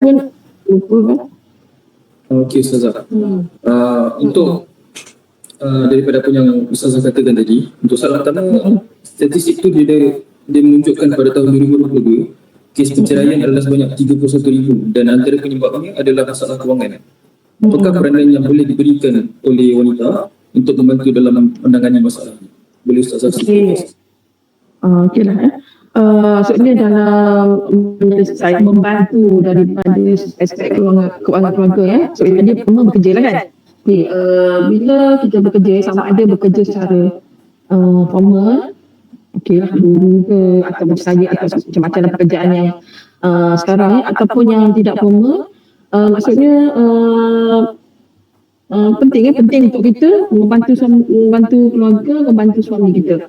lupa kan. Okey Ustazah. Untuk daripada apa yang Ustazah katakan tadi, untuk soalan pertama, statistik tu dia menunjukkan pada tahun 2022 kes perceraian adalah sebanyak 31,000 dan antara penyebabnya adalah masalah kewangan. Apakah peranan yang boleh diberikan oleh wanita untuk membantu dalam menangani masalah ini? Boleh Ustazah sikit? Okeylah. Maksudnya dalam saya membantu daripada aspek kewangan keluarga ya. So dia memang bekerja lah kan. Okay, bila kita bekerja, sama ada bekerja secara formal, okeylah guru ke atau saya atau macam-macam pekerjaan yang sekarang ataupun yang tidak formal, maksudnya penting untuk kita membantu keluarga, membantu suami kita.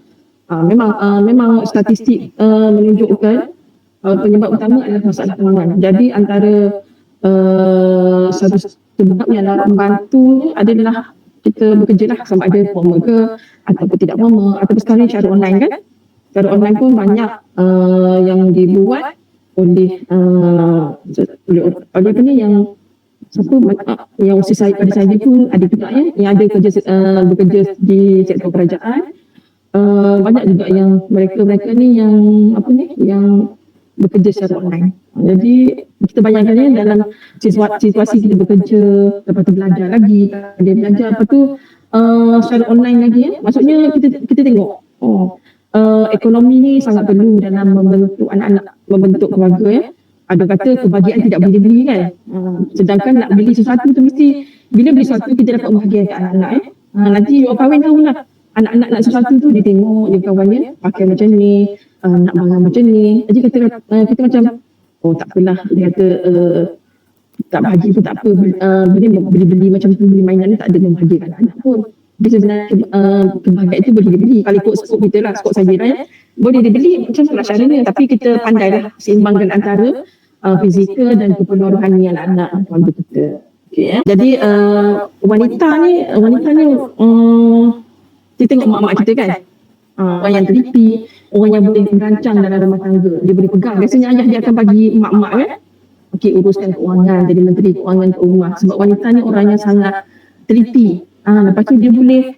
Memang statistik menunjukkan penyebab utama adalah masalah kewangan. Jadi antara satu sebab yang dalam membantunya adalah kita bekerja lah, sama ada formal ke ataupun tidak formal, ataupun sekarang cara online kan. Cara online pun banyak yang dibuat oleh apa ni, yang siapa yang usia saya pada saya pun ada juga ya, yang ada bekerja di sektor kerajaan. Banyak juga yang mereka ni yang apa ni, yang bekerja secara online. Jadi kita bayangkan ya, dalam situasi kita bekerja, lepas tu belajar lagi, dia belajar, lepas tu secara online lagi ya. Maksudnya kita tengok ekonomi ni sangat perlu dalam membentuk anak-anak, membentuk keluarga ya. Ada kata kebahagiaan tidak boleh dibeli kan. Sedangkan nak beli sesuatu tu mesti, bila beli sesuatu kita dapat membahagiakan anak-anak ya. Nanti orang kahwin tahulah, anak-anak nak sesuatu tu dia tengok dia kawannya pakai macam ni, nak barang macam ni. Jadi kita macam tak apalah, dia kata tak bahagia pun tak apa, beli macam tu, beli mainan ni tak ada membahagiakan anak pun. Dia sebenarnya kebahagiaan itu boleh dibeli. Kalau ikut skop kita lah, skop saya ya, boleh dibeli macam tu lah caranya. Tapi kita pandailah seimbangkan antara fizikal dan keperluan rohani anak-anak keluarga kita. Okay, ya. Jadi wanita ni kita tengok mak-mak kita kan, orang yang teliti, orang yang boleh merancang dalam rumah tangga, dia boleh pegang. Biasanya ayah dia akan bagi mak-mak kan, uruskan keuangan, jadi menteri keuangan ke rumah. Sebab wanita ni orang yang sangat teliti. Lepas tu dia boleh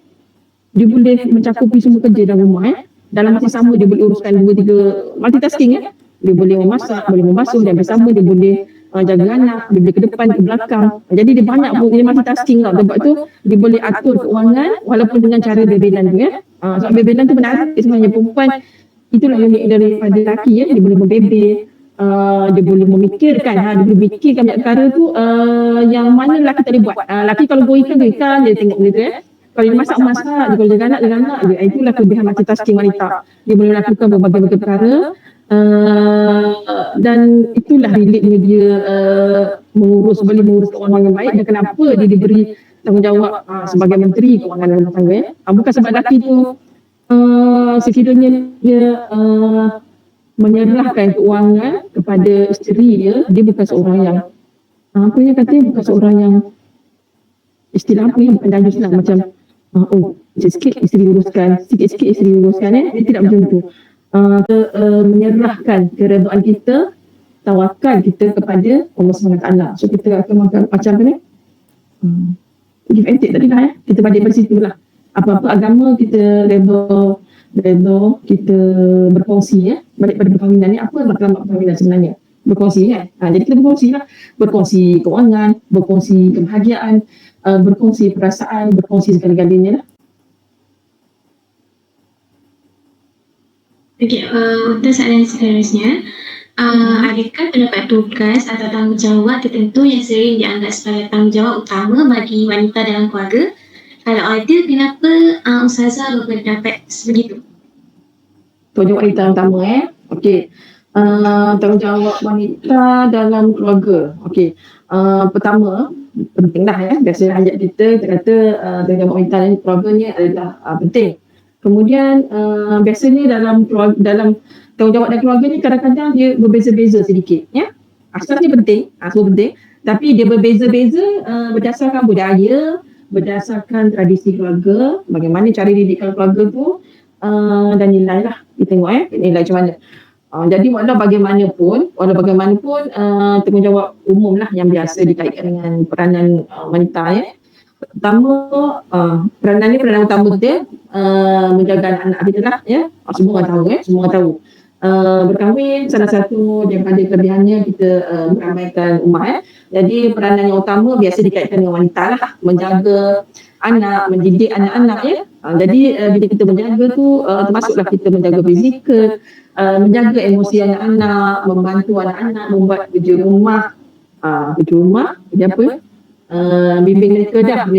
mencakupi semua kerja dalam rumah dalam masa sama dia boleh uruskan 2-3 multitasking dia boleh memasak, boleh membasuh, dan bersama dia boleh jaga anak, dia boleh ke depan, ke belakang. Jadi dia banyak dia multitasking lah. Sebab tu dia boleh atur keuangan walaupun dengan cara bebelan tu sebab bebelan tu menarik sebenarnya. Perempuan itulah unik daripada lelaki dia boleh membebel, dia boleh memikirkan, dia boleh fikirkan banyak perkara tu yang mana lelaki tak boleh buat. Lelaki kalau go ikan dia tengok gitu kalau dia masak, dia kalau jaga anak je. Itulah kelebihan multitasking wanita. Dia boleh melakukan berbagai perkara dan itulah relate dia boleh mengurus keuangan yang baik. Dan kenapa dia diberi tanggungjawab sebagai menteri keuangan rumah tangga bukan sebab lelaki tu sekiranya dia menyerahkan keuangan kepada isteri dia bukan seorang yang bukan seorang yang istilah apa yang bukan dangus lah, macam sikit-sikit isteri uruskan, dia tidak macam tu. Menyerahkan keredaan kita, tawakal kita kepada Allah SWT. So kita akan macam ni give and take tadi lah kita balik dari situ lah. Apa-apa agama kita redha, kita berkongsi balik pada perkahwinan ni, apa matlamat perkahwinan sebenarnya? Berkongsi kan. Jadi kita berkongsi lah, berkongsi keuangan, berkongsi kebahagiaan, berkongsi perasaan, berkongsi segala-galanya lah. Okey, untuk soalan seterusnya, adakah pendapat tugas atau tanggungjawab tertentu yang sering dianggap sebagai tanggungjawab utama bagi wanita dalam keluarga? Kalau ada, kenapa Ustazah berpendapat sebegitu? Tanggungjawab wanita utama Okey. Tanggungjawab wanita dalam keluarga. Okey. Pertama, pentinglah biasa ayat kita kata tanggungjawab wanita dalam keluarga ni adalah penting. Kemudian biasanya dalam tanggungjawab dalam keluarga ni kadang-kadang dia berbeza-beza sedikit Asasnya penting, semua penting, tapi dia berbeza-beza berdasarkan budaya, berdasarkan tradisi keluarga, bagaimana cara didikkan keluarga tu, dan nilai lah kita tengok nilai macam mana. Jadi walau bagaimanapun tanggungjawab umum lah yang biasa dikaitkan dengan peranan wanita ya. Pertama, peranan utama dia menjaga anak-anak kita lah ya. Semua orang tahu ya, semua orang tahu. Berkahwin salah satu daripada kelebihannya kita meramaikan rumah ya. Jadi peranan yang utama biasa dikaitkan dengan wanita lah, menjaga anak, mendidik anak-anak ya. Jadi bila kita menjaga tu termasuklah kita menjaga fizikal, menjaga emosi anak-anak, membantu anak-anak membuat kerja rumah, kerja apa? Bimbing mereka dalam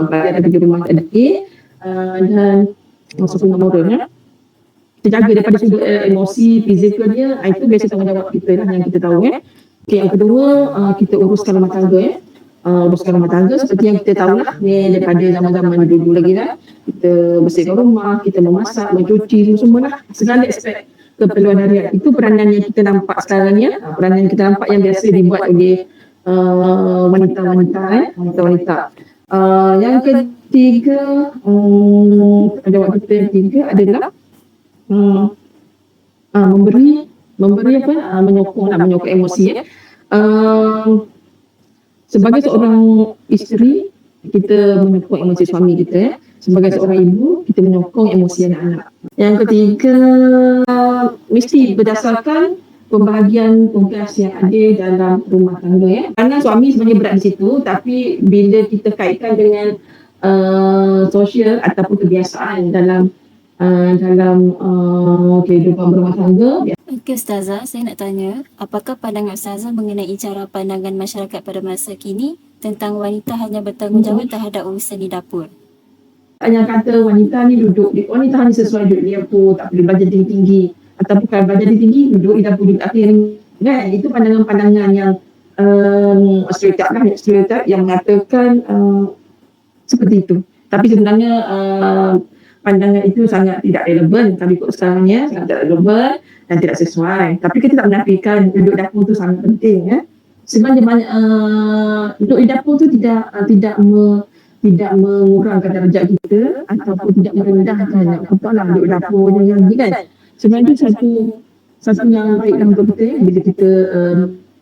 belajar kerja rumah tadi dan masuk ke moral ya. Kita jaga daripada sudut emosi, fizikal dia, itu biasa tanggungjawab kita lah yang kita tahu ya. Okay, yang kedua, kita uruskan rumah tangga ya. Uruskan rumah tangga seperti yang kita tahu lah ni daripada zaman-zaman dulu lagi lah. Kita bersihkan rumah, kita memasak, mencuci, semua lah. Segala aspek keperluan harian. Itu peranan yang kita nampak sekarang ni ya. Peranan yang kita nampak yang biasa dibuat oleh wanita-wanita. Yang ketiga, tanggungjawab kita yang ketiga adalah memberi apa? Menyokong emosi ya. Sebagai seorang isteri, kita menyokong emosi suami kita ya. Sebagai seorang ibu, kita menyokong emosi anak-anak. Yang ketiga, mesti berdasarkan pembahagian tugas yang ada dalam rumah tangga ya. Kerana suami sebenarnya berat di situ, tapi bila kita kaitkan dengan sosial ataupun kebiasaan dalam kehidupan berumah tangga. Okey Ustazah, saya nak tanya, apakah pandangan Ustazah mengenai cara pandangan masyarakat pada masa kini tentang wanita hanya bertanggungjawab terhadap urusan di dapur? Yang kata wanita ni wanita hanya sesuai duduk di dapur, tak boleh belajar tinggi-tinggi, ataupun kalau belajar tinggi duduk di dapur duduk akhir kan. Itu pandangan-pandangan yang stereotip yang mengatakan seperti itu. Tapi sebenarnya pandangan itu sangat tidak relevan, tapi ikut sekarangnya sangat tidak relevan dan tidak sesuai. Tapi kita tak menafikan duduk dapur itu sangat penting ya. Sebenarnya duduk di dapur itu tidak mengurangkan darjat kita ataupun tidak merendahkan kepala duduk dapur yang ni kan. Sebenarnya itu satu yang baik dalam hidup kita ya, bila kita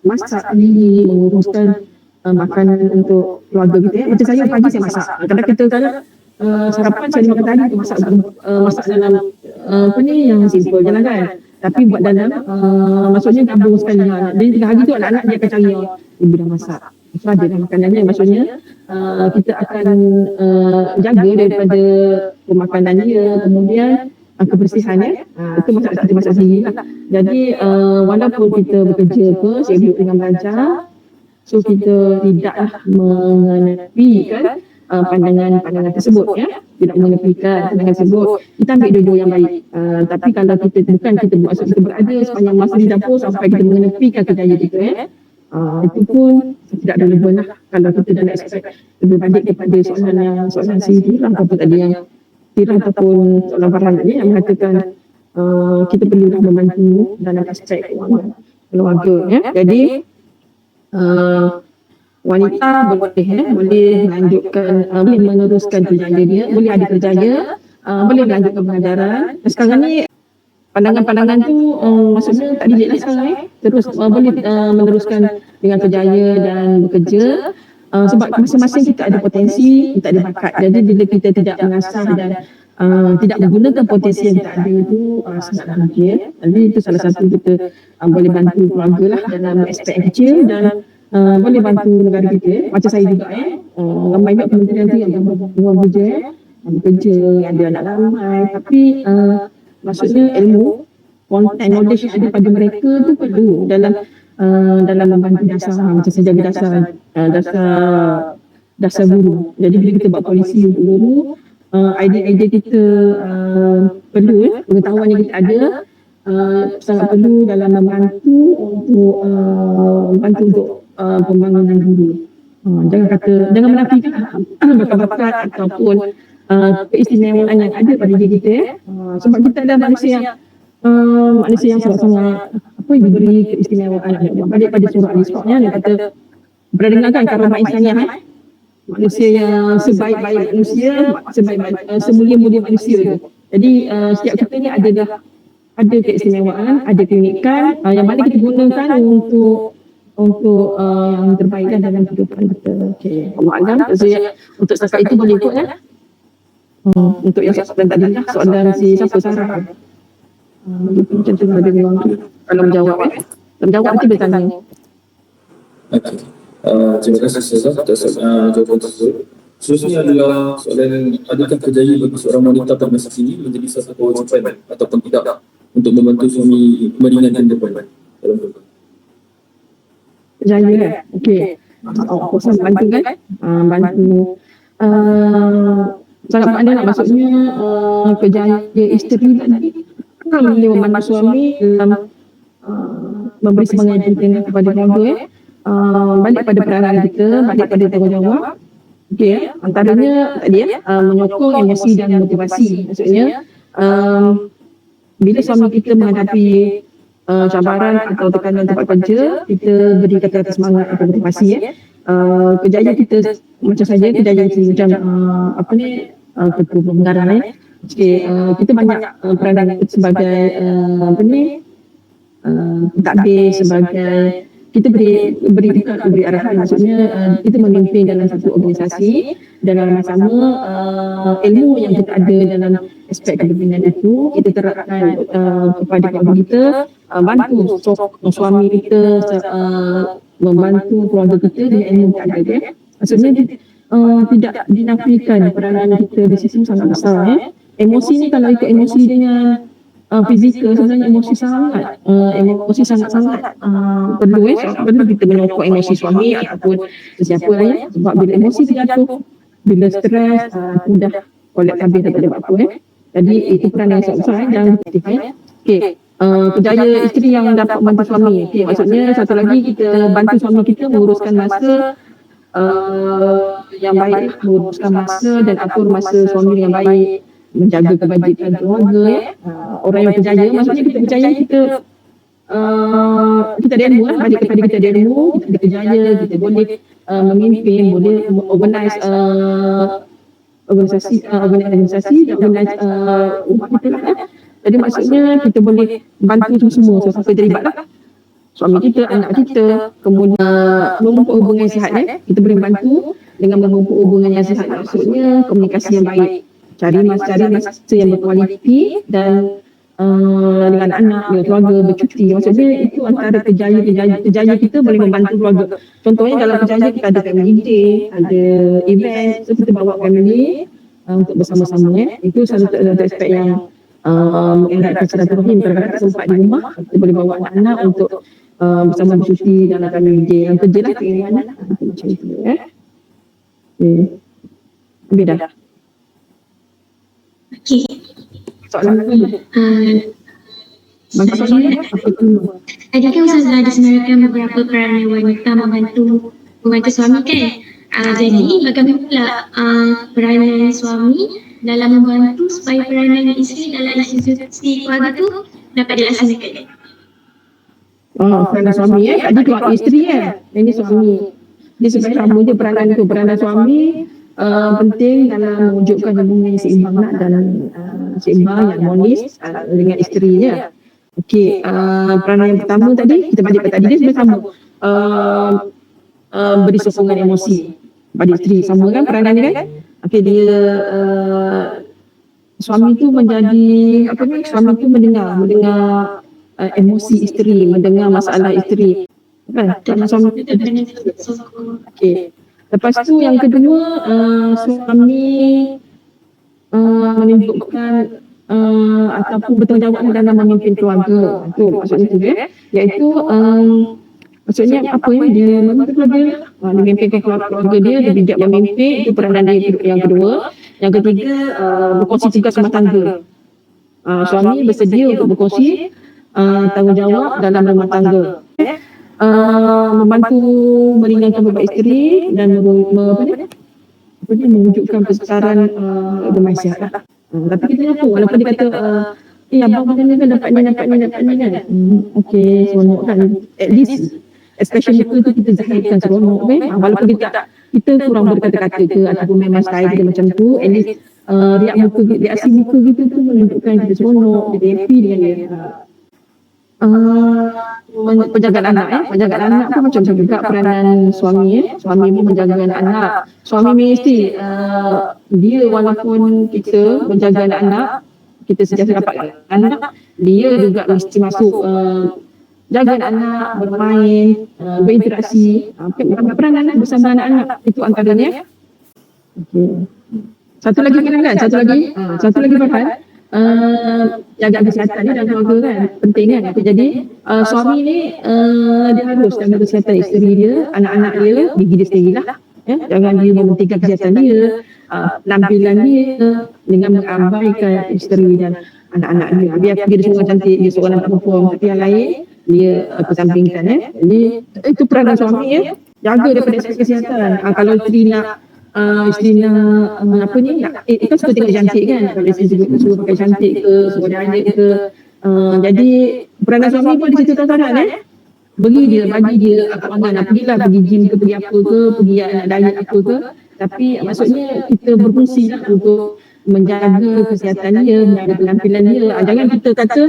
masak sendiri, menguruskan makanan untuk keluarga kita ya. Macam saya pagi saya masak. Kadang kita sarapan saya makan tadi tu masak dalam yang simple je lah kan. Tapi buat dalam maksudnya gabung sekali lah. Jadi hari tu anak-anak dia akan cari ibu dah masak. Itu ada dah makanannya. Maksudnya kita akan jaga daripada pemakanan dia, kemudian kebersihan ya. Itu masak sendiri lah. Jadi walaupun kita bekerja ke, sibuk dengan belajar, so kita tidaklah mengenepikan pandangan tersebut ya, tidak mengenepikan pandangan tersebut. Kita ambil dua yang baik. Tapi kalau kita bermaksud kita berada sepanjang masa di dapur sampai kita mengenepikan kerjaya kita ya, itu pun tidak relevan lah kalau kita dah nak expect lebih balik kepada soalan si Tirah apa tadi yang Tirah ataupun soalan Farhan tadi yang mengatakan kita perlulah membantu dalam aspek keluarga ya. Jadi wanita boleh melanjutkan, boleh meneruskan kerjaya dia, boleh ada kerjaya, boleh melanjutkan pengajaran. Sekarang ni pandangan-pandangan tu maksudnya tak didik lah sekarang terus boleh meneruskan dengan kerjaya dan bekerja sebab masing-masing kita ada potensi, kita ada bakat. Jadi bila kita tidak mengasah dan tidak menggunakan potensi yang kita ada itu sangatlah mungkin. Jadi itu salah satu kita boleh bantu keluarga lah dalam aspek yang kecil dan boleh bantu negara kita. Macam saya juga ramai banyak kementerian tu yang bekerja yang ada anak ramai, tapi maksudnya ilmu, content, knowledge yang ada pada mereka tu perlu dalam membantu dasar, macam saya jaga dasar guru. Jadi bila kita buat polisi untuk guru, idea-idea kita perlu pengetahuan yang kita ada sangat perlu dalam membantu untuk pembangunan guru. Jangan menafikan bakat-bakat ataupun keistimewaan yang ada pada diri kita sebab kita adalah manusia yang sangat diberi keistimewaan. Balik pada surah Al-Isra' dia kata, pernah dengar kan karamah insaniah manusia yang sebaik-baik manusia, semulia-mulia manusia tu. Jadi setiap kita ni adalah ada keistimewaan, ada keunikan yang mana kita gunakan untuk yang terbaik lah dalam kehidupan kita. Okey, Allah Alam. Saya untuk setakat itu boleh ikut kan? Untuk yang soalan tadi lah, soalan si siapa Sarah. Macam tu ada memang kalau menjawab Kalau menjawab nanti dia tanya. Okey. Terima kasih Ustazah atas jawapan tersebut. Seterusnya adalah soalan, adakah kerjaya bagi seorang wanita pada masa kini menjadi satu kewajipan ataupun tidak untuk membantu suami meringankan beban dalam rumah? Kerjaya kan? Okey. Kuasa bantu kan? Bantu. Sangat makna lah, maksudnya kerjaya isteri tadi dia membantu suami dalam memberi semangat yang penting kepada keluarga balik pada peranan kita, balik pada tanggungjawab. Okey, antaranya tadi menyokong emosi dan motivasi. Maksudnya bila suami kita menghadapi cabaran atau tekanan tempat kerja, kita beri kata-kata semangat atau motivasi kerjaya kita macam saja kerjaya kita macam ketua pembengkaran kita banyak peranan sebagai takbir, sebagai kita beri arahan, maksudnya kita memimpin dalam satu organisasi dan dalam sama ilmu yang kita ada dalam aspek kepimpinan itu kita terapkan kepada keluarga kita, bantu suami kita, membantu keluarga kita dengan ilmu yang ada kan. Maksudnya tidak dinafikan peranan kita di sisi sangat besar Emosi ni kalau ikut emosi dengan fizikal, sebenarnya emosi sangat-sangat perlu perlu kita menyokong emosi suami ataupun sesiapa lah sebab bila emosi terjatuh, bila stres mudah kolek habis tak boleh buat apa jadi itu peranan yang sangat besar jangan lupa okey. Kerjaya isteri yang dapat bantu suami, maksudnya satu lagi kita bantu suami kita menguruskan masa yang baik, menguruskan masa dan atur masa suami dengan baik, menjaga kebajikan keluarga orang yang berjaya, maksudnya kita berjaya kita ada ilmu lah, balik kepada kita ada ilmu, kita berjaya, kita boleh memimpin, boleh organize organisasi dan organize rumah kita lah jadi maksudnya kita boleh bantu semua siapa terlibat lah, suami kita, anak kita, kemudian memupuk hubungan yang sihat kita boleh bantu dengan memupuk hubungan yang sihat, maksudnya komunikasi yang baik, cari masa yang berkualiti dan dengan anak, dengan keluarga, bercuti. Maksudnya itu antara kerjaya kita boleh membantu keluarga. Contohnya dalam kerjaya kita ada family day, ada event, so kita bawa family untuk bersama-sama itu satu aspek yang mengeratkan silaturahim. Kadang-kadang sempat di rumah kita boleh bawa anak-anak untuk bersama bercuti dalam family day. Yang kerja lah keinginan macam itu Habis dah. Okey. Soalan lagi. Tadi kan Ustazah disenaraikan beberapa peranan wanita membantu suami kan. Jadi bagaimana pula peranan suami dalam membantu supaya peranan isteri dalam institusi keluarga tu dapat dilaksanakan? Peranan suami tadi keluarga isteri ini suami. Dia sebenarnya sama je peranan tu. Peranan suami penting dalam mewujudkan hubungan yang seimbang dan seimbang yang harmonis dengan isterinya. Okey, peranan yang pertama tadi kita balik pada tadi dia sebenarnya sama beri sokongan emosi pada isteri, sama kan peranan dia kan. Okey, dia suami tu menjadi suami tu mendengar emosi isteri, mendengar masalah isteri kan, dan suami tu okey. Lepas tu yang kedua, suami menunjukkan ataupun bertanggungjawab dalam memimpin keluarga. Itu maksudnya tu iaitu maksudnya dia memimpin keluarga dia, memimpin keluarga dia bijak memimpin, itu peranan dia yang kedua. Yang ketiga, berkongsi tugas rumah tangga. Suami bersedia untuk berkongsi tanggungjawab dalam rumah tangga. Membantu meringankan beban isteri dan mewujudkan kesetaraan rumah sihat lah. Tapi kita tahu walaupun dia kata abang macam ni kan dapat ni kan. Okey, seronok kan. At least especially itu kita zahirkan seronok kan. Walaupun kita kurang berkata-kata ke ataupun memang style kita macam tu, at least reaksi muka gitu tu menunjukkan kita seronok, kita happy dengan dia. Penjagaan anak tu macam juga peranan suami. Suami pun menjaga anak-anak. Suami mesti dia walaupun kita menjaga anak-anak, kita sentiasa dapat anak, dia juga mesti masuk jaga anak-anak, bermain, berinteraksi. Peranan bersama anak-anak itu antaranya. Okay. Satu lagi Farhan, jaga kesihatan ni dalam keluarga kan, penting kan. Jadi suami ni dia harus jaga kesihatan isteri dia, anak-anak dia, diri dia sendirilah. Jangan dia mementingkan kesihatan dia, penampilan dia dengan mengabaikan isteri dan anak-anak dia. Biar dia seorang cantik, dia seorang nak perform, tapi yang lain dia kesampingkan. Jadi itu peranan suami jaga daripada kesihatan. Kalau isteri nak kan suka tengok cantik kan, kalau isteri suka pakai cantik ke, suka diet ke, jadi peranan suami pun di situ tuan-tuan bagi dia kewangan, pergi gym ke, pergi apa ke, pergi nak diet apa ke, tapi maksudnya kita berfungsi lah untuk menjaga kesihatan dia, menjaga penampilan dia. Jangan kita kata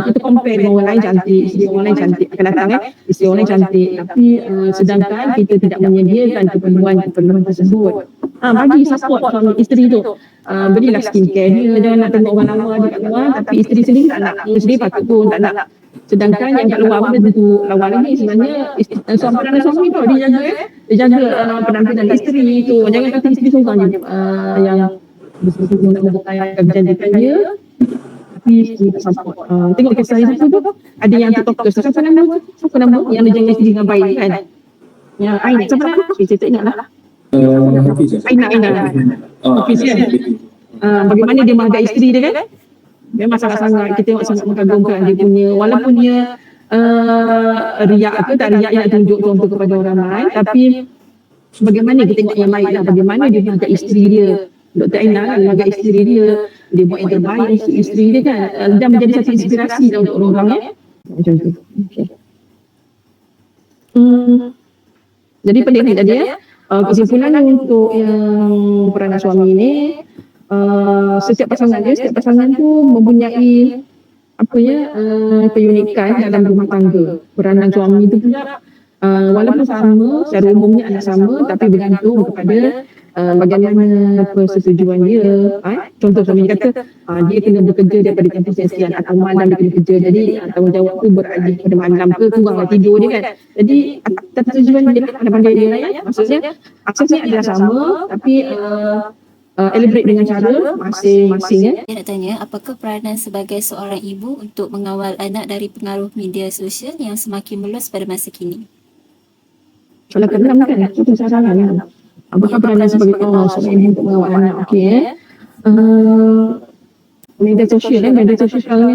kita compare dengan orang lain cantik, isteri orang lain cantik akan datang isteri orang lain cantik, tapi sedangkan kita tidak menyediakan keperluan tersebut. Bagi support suami isteri tu, berilah skincare dia, jangan nak tengok orang lawa dia kat luar tapi isteri sendiri tak nak, dia sendiri patut pun tak nak. Sedangkan yang kat luar pun dia tentu lawa lagi. Sebenarnya suami tu dia jaga penampilan isteri tu. Jangan kata isteri seorang je yang betul-betul nak memperkaya kecantikan dia, tapi isteri tak support. Tengok kisah satu tu, ada yang TikTokers, siapa nama yang dia jangan isteri dengan baik kan, yang Aina, siapa nama? Saya tak ingat lah. Aina. Hafiz kan? Bagaimana dia menghargai isteri dia kan? Memang sangat-sangat, kita tengok sangat mengagumkan dia punya, walaupun dia riak ke tak riak nak tunjuk contoh kepada orang lain, tapi bagaimana kita tengok yang baik lah, bagaimana dia menghargai isteri dia. Dr. Aina kan menghargai isteri dia buat yang terbaik untuk isteri dia kan, dan menjadi satu inspirasi lah untuk orang-orang macam tu. Okay. Jadi penting tadi kesimpulan untuk yang peranan suami ni, setiap pasangan tu mempunyai keunikan dalam rumah tangga. Peranan suami itu pula walaupun sama, secara umumnya adalah sama, tapi bergantung kepada bagaimana persetujuan dia. Contoh suami kata dia kena bekerja daripada jam sekian atau malam dia kena kerja, jadi tanggungjawab tu beralih pada malam ke, kuranglah tidur dia kan. Jadi atas persetujuan dia lah, pandai-pandai dia lah maksudnya aksesnya adalah sama, tapi elaborate dengan cara masing-masing. Saya nak tanya, apakah peranan sebagai seorang ibu untuk mengawal anak dari pengaruh media sosial yang semakin meluas pada masa kini? Soalan ke-6 kan, itu sasaran kan. Apakah peranan sebagai seorang ibu untuk mengawal anak? Okey media sosial sekarang ni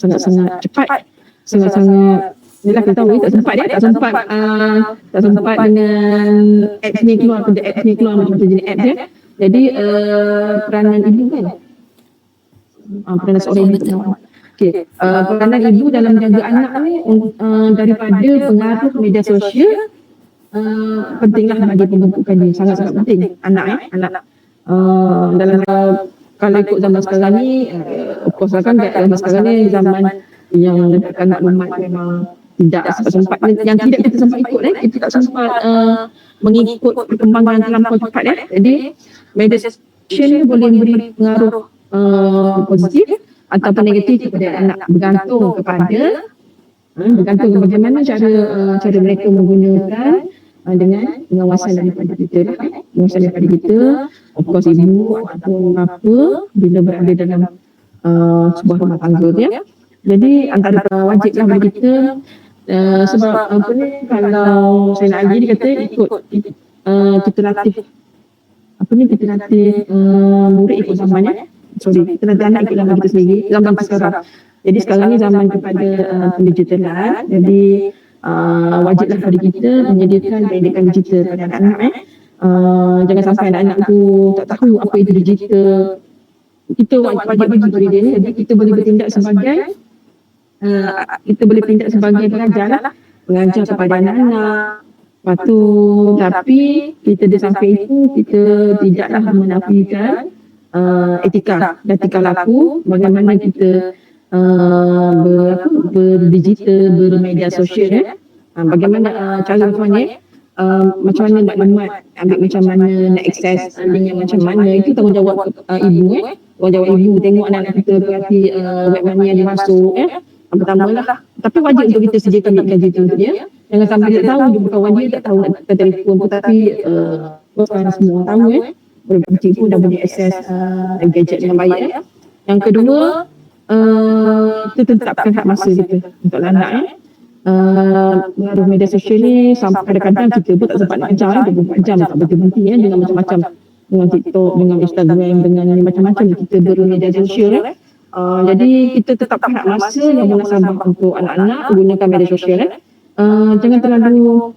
sangat-sangat cepat, sangat-sangat yelah kita tahu tak sempat dengan apps ni keluar macam jenis apps dia. Jadi peranan ibu kan, peranan seorang ibu untuk mengawal. Okey, peranan ibu dalam menjaga anak ni daripada pengaruh media sosial pentinglah bagi pembentukan dia, sangat-sangat penting anak dalam kalau ikut zaman sekarang ni, of course lah kan zaman sekarang ni zaman yang mendapatkan maklumat memang tidak sempat, yang tidak kita sempat ikut kita tak sempat mengikut perkembangan terlampau cepat jadi media sosial ni boleh beri pengaruh positif ataupun negatif kepada anak, bergantung kepada bagaimana cara mereka menggunakan dengan pengawasan daripada kita of course ibu ataupun apa bila berada dalam sebuah rumah tangga dia. Jadi antara wajiblah bagi kita sebab kalau saya nak dia kata ikut kita latih murid ikut zaman kita latih anak ikut zaman kita sendiri, zaman sekarang. Jadi sekarang ni zaman kepada pendigitalan, jadi wajiblah bagi kita menyediakan pendidikan digital pada anak-anak. Jangan sampai anak-anak tu tak tahu apa itu digital. Kita wajib bagi kepada dia ni, jadi kita boleh bertindak sebagai pengajar lah, pengajar kepada anak-anak Lepas tu, tapi kita di samping itu, kita tidaklah menafikan etika dan tingkah laku bagaimana kita berdigital, bermedia sosial. Bagaimana cara macam mana macam mana maklumat ambil macam mana, nak akses dengan macam mana, itu tanggungjawab ibu tanggungjawab ibu. Tengok anak-anak kita berarti web mana yang dia masuk pertama lah. Tapi wajib untuk kita sediakan gaji tu untuk dia. Jangan sampai dia tahu dia kawan dia tak tahu nak tekan telefon pun, tapi sekarang semua orang tahu budak kecil pun dah boleh akses gadget dengan baik. Yang kedua, kita tetapkan hak masa kita untuk anak pengaruh media sosial ni sampai kadang-kadang kita pun tak sempat nak ajar 24 jam tak berhenti dengan macam-macam, dengan TikTok, dengan Instagram, dengan macam-macam kita bermedia sosial. Jadi kita tetapkan hak masa yang munasabah untuk anak-anak gunakan media sosial. Jangan terlalu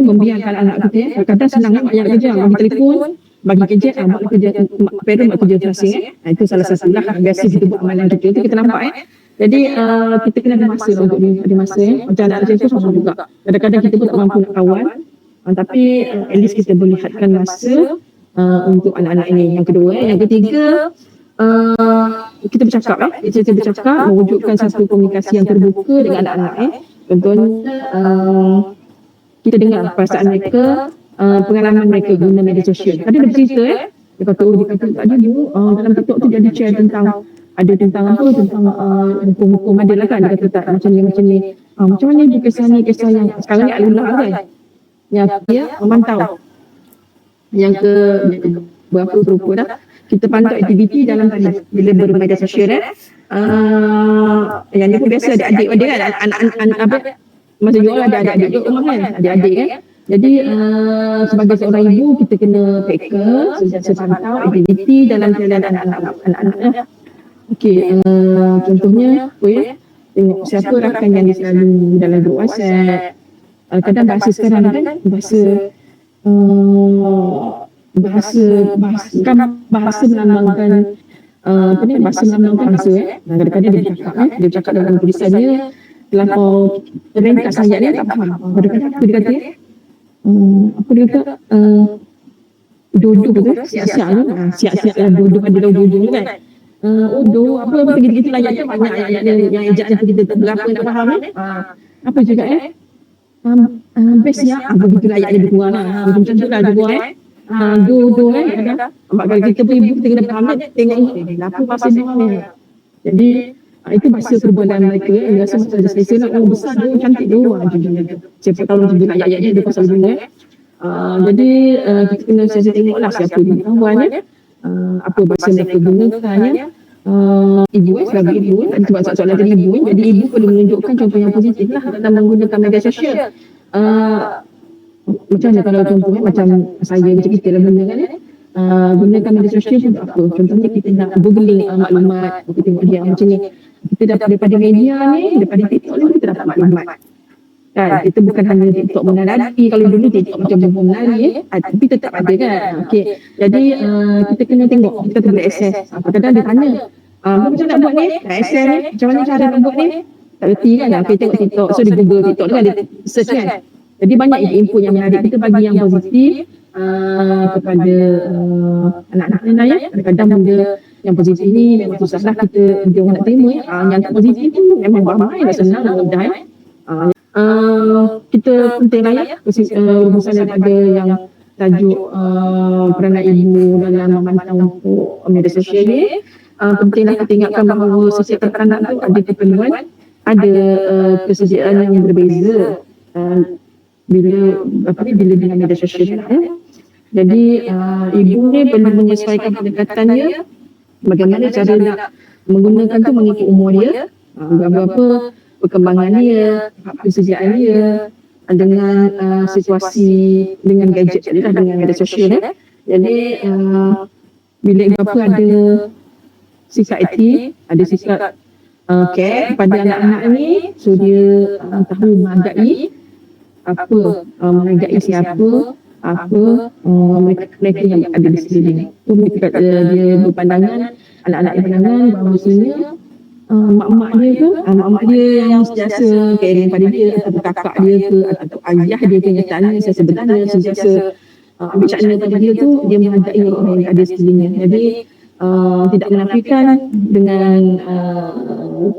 membiarkan anak kita. Kadang-kadang senang mak yang kerja, bagi telefon, bagi kerja, mak kerja, parent mak kerja terasing. Itu salah satu lah biasa kita buat amalan kita, itu kita nampak. Jadi kita kena ada masa untuk dia, ada masa macam anak kerja tu sama juga. Kadang-kadang kita pun tak mampu nak kawan, tapi at least kita boleh hadkan masa untuk anak-anak ini. Yang kedua, yang ketiga, kita bercakap kita bercakap, mewujudkan satu komunikasi yang terbuka dengan anak-anak. Contohnya kita dengar perasaan mereka, pengalaman mereka guna media sosial. Tadi dia bercerita dia kata tadi dulu dalam TikTok tu dia ada share tentang hukum-hukum ada lah kan, dia kata tak macam ni macam mana ibu kisah yang sekarang ni Alullah kan yang dia memantau yang ke berapa rupa dah kita pantau aktiviti dalam tadi bila bermedia sosial yang dia pun biasa adik-adik ada kan, anak-anak masa jual ada adik-adik juga rumah kan, adik-adik kan. Jadi sebagai seorang ibu kita kena peka sepantau aktiviti dalam jalan anak-anak. Okey, contohnya tengok siapa rakan yang dia selalu dalam grup WhatsApp. Kadang bahasa sekarang kan bahasa melambangkan bahasa kadang-kadang dia bercakap dalam tulisannya terlampau ringkas ayat dia tak faham. Kadang-kadang apa dia kata dodo tu siap-siap lah dodo ada dodo kan. Apa begitu lah ayatnya, banyak ayatnya yang ejaan tu kita tak berapa nak faham apa juga best ya begitu lah ayatnya dia kurang lah macam tu lah dia buat dodo kalau kita pun ibu kita kena faham tengok apa bahasa dia ni. Jadi itu bahasa perbualan mereka yang rasa macam ada selesa lah, besar dia cantik dia siapa tahu macam tu lah ayat-ayat dia pasal dunia. Jadi kita kena sesi tengok lah siapa dia kawan apa bahasa mereka gunakan ibu sebagai ibu tadi sebab soalan tadi ibu jadi ibu perlu menunjukkan contoh yang positif lah dalam menggunakan media sosial. Macam mana kalau contohnya macam saya macam kita lah guna kan gunakan media sosial untuk apa, contohnya kita nak googling maklumat, kita tengok dia macam ni, kita dapat daripada media ni, daripada TikTok ni kita dapat maklumat kan. Kita bukan hanya TikTok menari, kalau dulu TikTok macam menari tapi tetap ada kan. Okey, jadi kita kena tengok, kita boleh akses. Kadang-kadang dia tanya macam nak buat ni, nak akses ni, macam mana cara nak buat ni, tak reti kan. Kita tengok TikTok, so di Google TikTok tu kan dia search kan. Jadi banyak info yang menarik, kita bagi yang positif kepada anak-anak ni Kadang-kadang benda yang positif ni memang susah lah dia orang nak terima yang tak positif tu memang ramai dah senang dah mudah kita penting lah rumusan daripada yang tajuk peranan ibu dalam memantau untuk media sosial ni. Pentinglah kita ingatkan bahawa setiap anak tu ada keperluan, ada kesediaan yang berbeza bila dengan media sosial. Jadi ibu ni perlu menyesuaikan pendekatannya, bagaimana cara nak menggunakan tu mengikut umur dia, berapa perkembangan dia, kesediaan dia dengan situasi, dengan gadget dia dengan media sosial. Jadi bila bapa ada sikap aktif, ada sikap care kepada anak-anak ni, so dia tahu menghargai siapa mereka yang ada di sekeliling. So dia berpandangan, anak-anak berpandangan bahawasanya mak-mak dia ke, mak-mak dia yang sentiasa caring pada dia, ataupun kakak dia ke, ataupun ayah dia ke, nyatanya saya sebenarnya sentiasa ambil cakna pada dia tu, dia menghargai orang yang ada sekelilingnya. Jadi tidak menafikan dengan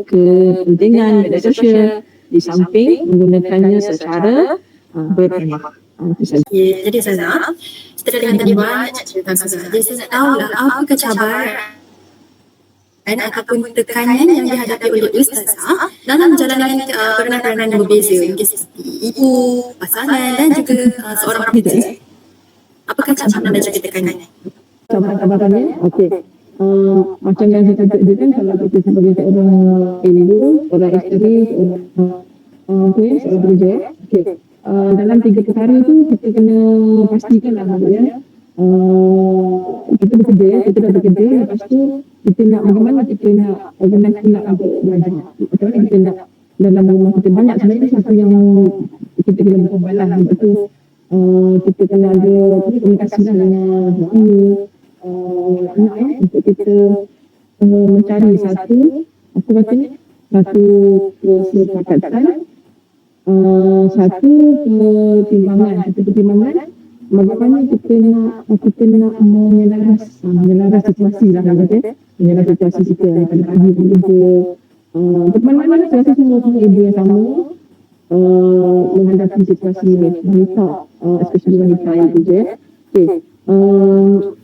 kepentingan media sosial, di samping menggunakannya secara berhemah. Itu saja. Okay, jadi Ustazah, kita dah dengar tadi banyak cerita Ustazah. Jadi saya nak tahu lah apa kecabaran ataupun tekanan yang dihadapi oleh Ustazah dalam menjalankan peranan-peranan yang berbeza, mungkin seperti ibu, pasangan dan juga seorang pekerja. Apakah cabaran dan juga tekanan? Cabaran-cabarannya, okey. Macam yang saya kata tadi kan, kalau kita sebagai seorang ibu, seorang isteri, seorang pekerja, okey. Dalam 3 perkara tu kita kena pastikan lah maksudnya kita bekerja, kita dah bekerja, lepas tu kita nak bagaimana kita nak organize pula untuk belajar, macam mana kita nak dalam rumah kita banyak sebenarnya satu yang kita kena berkorban lah. Lepas tu kita kena ada komunikasi lah dengan suami, anak untuk kita mencari satu apa katanya, satu kesepakatan, satu pertimbangan bagaimana kita nak menyelaras situasi lah, menyelaras situasi kita daripada pagi bekerja, ke mana-mana saya rasa semua ibu yang sama menghadapi situasi wanita, especially wanita yang bekerja. Okay.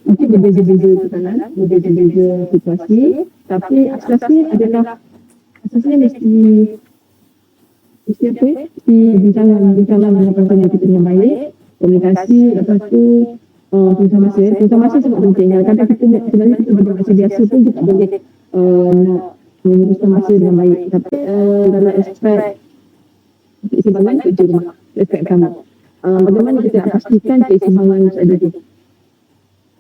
Mungkin berbeza-beza tekanan, berbeza-beza situasi, tapi asasnya mesti apa? Mesti bincang dengan pasangan kita dengan baik, komunikasi, lepas tu pusat masa sangat penting. Kadang-kadang kita sebenarnya kita bagi masa biasa pun kita tak boleh nak menguruskan masa dengan baik, tapi dalam aspek keseimbangan kerja rumah, aspek utama, bagaimana kita nak pastikan keseimbangan ada tu.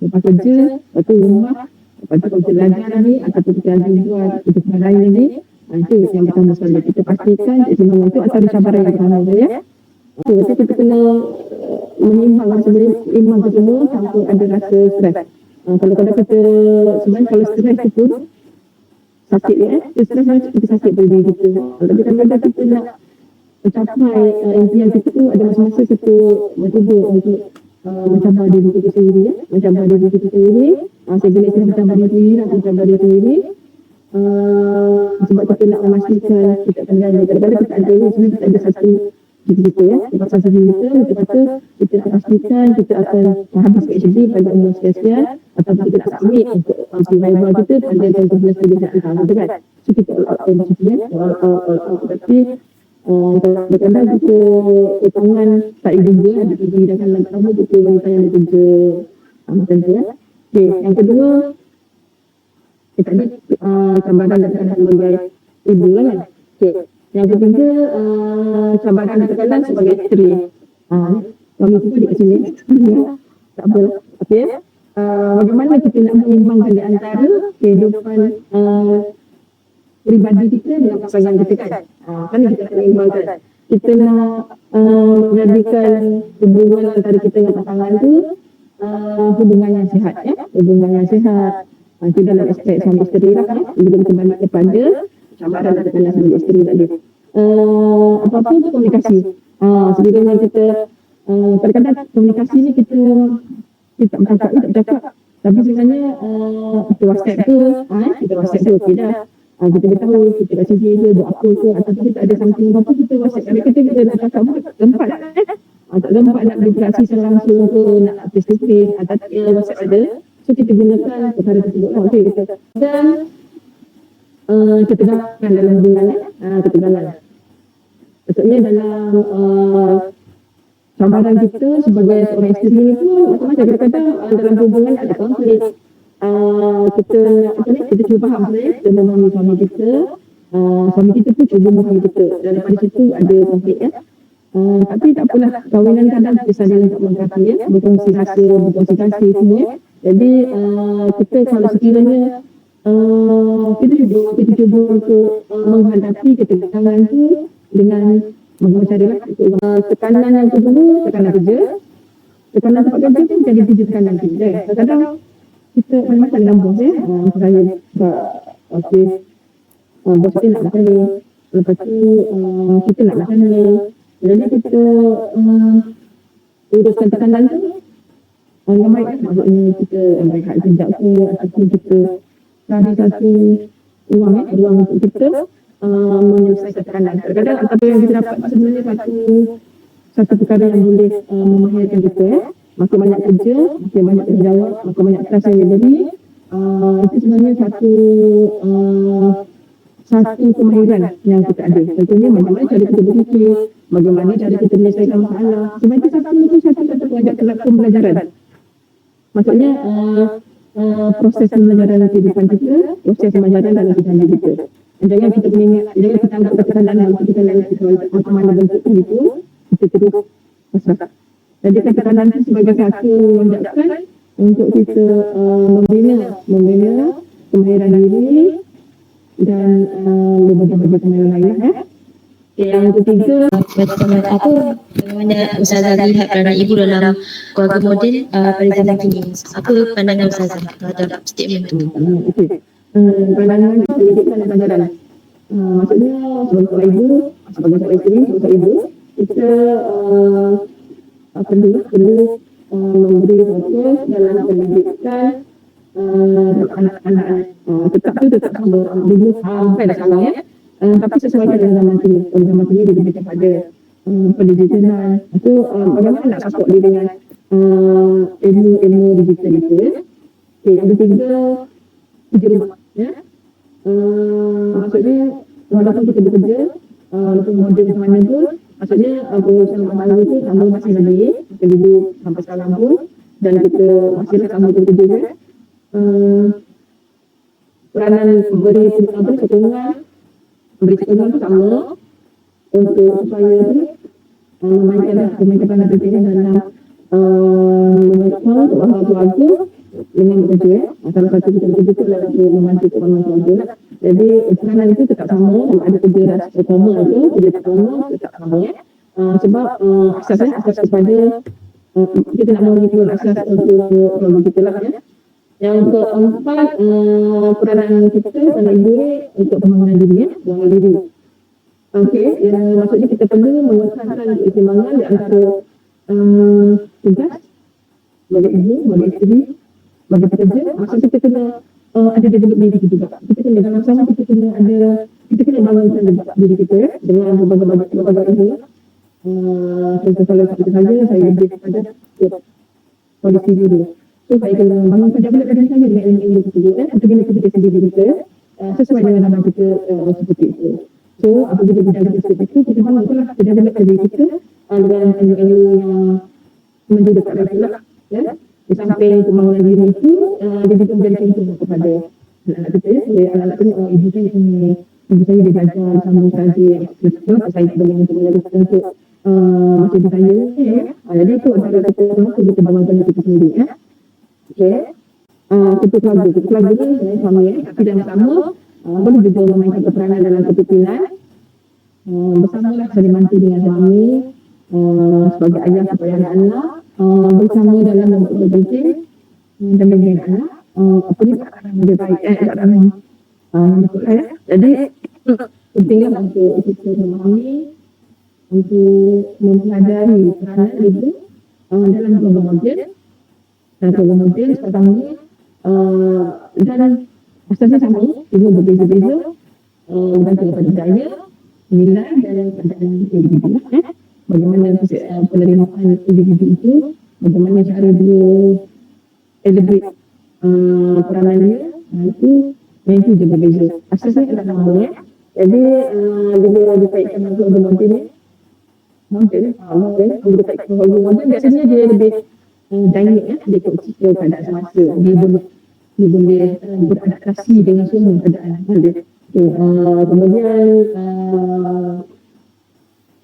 Lepas kerja, lepas tu rumah, lepas tu kalau kita belajar lagi ataupun kita ada buat keputusan lain lagi, itu yang pertama sekali kita pastikan keseimbangan tu antara cabaran yang pertama saja. Jadi kita kena menyimbang seimbang ke semua tanpa ada rasa stres. Kalau kita sebenarnya kalau stres itu pun sakit stres kita sakit pada diri kita. Tapi kadang-kadang kita nak mencapai impian kita tu ada masa-masa kita mencuba untuk mencabar diri kita sendiri, mencabar diri kita sendiri. Saya bila kita mencabar diri sendiri, nak mencabar diri sendiri. Sebab kita nak memastikan kita akan jalan. Kadang-kadang kita ada sebenarnya kita ada satu kita lepas satu kita kata kita nak pastikan kita akan habis PhD pada umur sekian ataupun kita nak submit untuk survival kita pada tahun 11 kerjaan tahun kan. So kita all out tapi kadang-kadang kita tangan tak juga ada kerja dan lama kita wanita yang bekerja macam tu Okay, yang kedua kita tadi cabaran dan tekanan sebagai ibu kan. Okay. Yang ketiga, cabaran dan tekanan sebagai isteri. Kami tu di sini. Tak apa. Okey. Bagaimana kita nak menyimbangkan di antara kehidupan peribadi kita dengan pasangan kita kan. Kan kita nak menyimbangkan. Kita nak menjadikan hubungan antara kita dengan pasangan tu hubungan yang sihat hubungan yang sihat. Itu dalam aspek suami isteri lah bila kita balik kepada cabaran dan tekanan sebagai isteri tadi. Apa-apa tu komunikasi. Sebenarnya kita kadang-kadang komunikasi ni kita tak bercakap. Tapi sebenarnya kita WhatsApp ke, kita WhatsApp ke, okey dah. Kita beritahu, kita kat sini ke, buat apa ke, ataupun kita ada something apa-apa, kita WhatsApp. Kadang-kadang kita nak cakap pun tak sempat lah. Tak sempat nak berinteraksi secara langsung ke, nak face to face, tapi WhatsApp ada. So kita gunakan perkara tersebut. Okey, kita. Dan ketegangan dalam hubungan ketegangan. Maksudnya dalam cabaran kita sebagai seorang isteri itu macam-macam. Kadang-kadang dalam hubungan ada konflik. Kita cuba faham sebenarnya kita memahami suami kita. Suami kita pun cuba memahami kita. Dan daripada situ ada konflik tapi tak apalah, kahwinan kadang kita saling untuk melengkapi berkongsi rasa, berkongsi kasih semua. Jadi kita kalau sekiranya kita cuba untuk menghadapi ketegangan itu dengan bagaimana cara tekanan yang kedua, tekanan kerja, tekanan tempat kerja tu jadi 7 tekanan kerja. Kadang-kadang kita macam dalam bos saya okey bos kita nak berkala, lepas tu kita nak berkala. Jadi kita uruskan tekanan tu yang baik kan? Maksudnya kita berehat sekejap ke ataupun kita cari satu ruang untuk kita menyelesaikan tekanan. Kadang-kadang apa yang kita dapat sebenarnya satu perkara yang boleh memahirkan kita. Makin banyak kerja, makin banyak tanggungjawab, makin banyak kelas yang diberi, itu sebenarnya satu kemahiran yang kita ada. Contohnya bagaimana cara kita berfikir, bagaimana cara kita menyelesaikan masalah. Sebenarnya satu pembelajaran. Maksudnya proses pembelajaran kehidupan kita, proses pembelajaran dalam kehidupan kita. Jangan kita anggap tekanan kita nak mana bentuk itu, kita terus pasrah. Jadi tekanan itu sebagai satu lonjakan untuk kita membina kemahiran diri dan berbagai-bagai kemahiran lain. Yang ketiga, bagaimana Ustazah lihat peranan ibu dalam keluarga moden pada zaman kini? Apa pandangan Ustazah terhadap statement itu? Okey. Pandangan pendidikan dan pelajaran. Maksudnya sebagai seorang ibu, sebagai seorang isteri, sebagai seorang ibu, kita perlu memberi fokus dalam pendidikan anak-anak. Tetap sama dulu sampai dah sama ya. Tapi sesuaikan dengan zaman kini. Zaman kini dia lebih kepada pendidikan. Itu bagaimana nak support dia dengan ilmu digital itu. Okay, yang ketiga, kerja rumah. Ya. Maksudnya walaupun kita bekerja, walaupun model macam mana pun, maksudnya perusahaan baru itu sama masih lagi, kita dulu sampai sekarang pun, dan kita masih sama bekerja kan. Peranan beri sokongan itu sama untuk supaya memainkan peranan penting dalam membantu keluarga dengan bekerja. Salah satu kita bekerja itu adalah untuk membantu keluarga. Jadi peranan itu tetap sama, ada kerja rasa pertama itu, kerja pertama tetap sama ya. Sebab asas kepada kita nak mengikut asas untuk keluarga kita lah ya. Yang keempat, peranan kita dalam diri untuk pembangunan diri ya, pembangunan diri. Okey, maksudnya kita perlu menguatkan keseimbangan di antara tugas bagi ibu, bagi isteri, bagi pekerja. Maksudnya kita kena ada develop diri kita juga. Kita kena dalam sama kita kena bangunkan diri kita dengan berbagai ilmu. Contoh kalau kita saja, saya lebih kepada polisi dulu. So saya kena bangunkan developkan saya dengan ilmu kita juga. Kita kena kita sendiri kita sesuai dengan nama kita seperti itu. So apabila kita ada seperti itu, kita bangunkanlah kita developkan diri kita dengan ilmu yang menjadi dekat lagi lah. Ya. Di samping pembangunan diri itu, dia juga menjadi contoh kepada anak-anak kita ya. Anak-anak kita, ibu saya dia belajar sambung kaji sebab saya boleh untuk menjadikan untuk macam ibu saya ya. Jadi itu antara kita bangunkan diri kita sendiri ya. Okay. Kita keluarga ni sama ya. Tapi dalam sama boleh juga memainkan peranan dalam kepimpinan. Bersamalah saling bantu dengan suami sebagai ayah kepada anak-anak. Bersama dalam membuat penting dan dengan anak apa ni akan lebih baik betul ya. Jadi pentinglah untuk kita memahami, untuk mempelajari peranan ibu dalam program model sekarang ni dan asasnya sama, ibu berbeza-beza bergantung kepada daya, nilai dan keadaan individu lah bagaimana penerimaan individu itu, bagaimana cara dia elevate peranan dia, itu je berbeza. Asasnya adalah sama ya. Jadi bila dikaitkan dengan model ni, model bila dikaitkan dengan model biasanya dia lebih dynamic ya, dia ikut cerita keadaan semasa, dia boleh beradaptasi dengan semua keadaan dia. Kemudian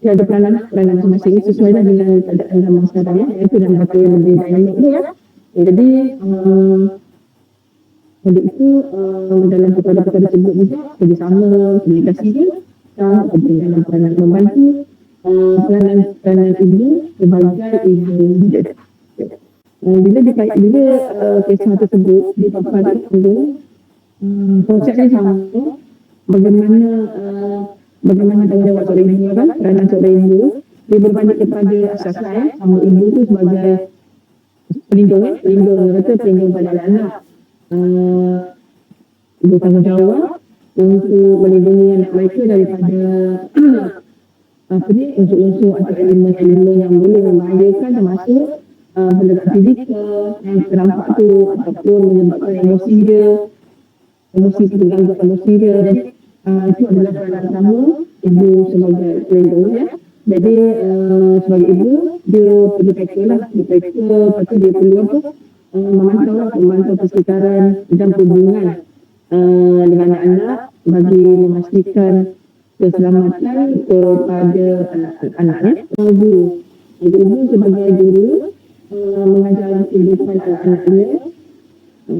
dia ada peranan masing-masing sesuai dengan keadaan zaman sekarang ya, iaitu dalam kata yang lebih dynamic ni ya. Jadi oleh itu dalam perkara-perkara tersebut juga kerjasama, komunikasi dia sangat penting dalam peranan membantu peranan ibu sebagai ibu menjadi. Bila kisah tersebut dipaparkan dulu, konsepnya sama bagaimana bagaimana tanggungjawab seorang ibu kan, peranan seorang ibu dia berbalik kepada asas sama ibu tu sebagai pelindung pelindung pada anak-anak. Bertanggungjawab untuk melindungi anak mereka daripada unsur-unsur atau elemen-elemen yang boleh membahayakan, termasuk benda fizikal yang terdampak tu ataupun menyebabkan emosi terganggu emosi dia. Jadi itu adalah peranan utama ibu sebagai pelindung ya. Jadi sebagai ibu dia perlu peka lah, lepas tu dia perlu memantau persekitaran dan hubungan dengan anak-anak bagi memastikan keselamatan kepada anak-anaknya. Ibu sebagai guru mengajar kehidupan anak-anaknya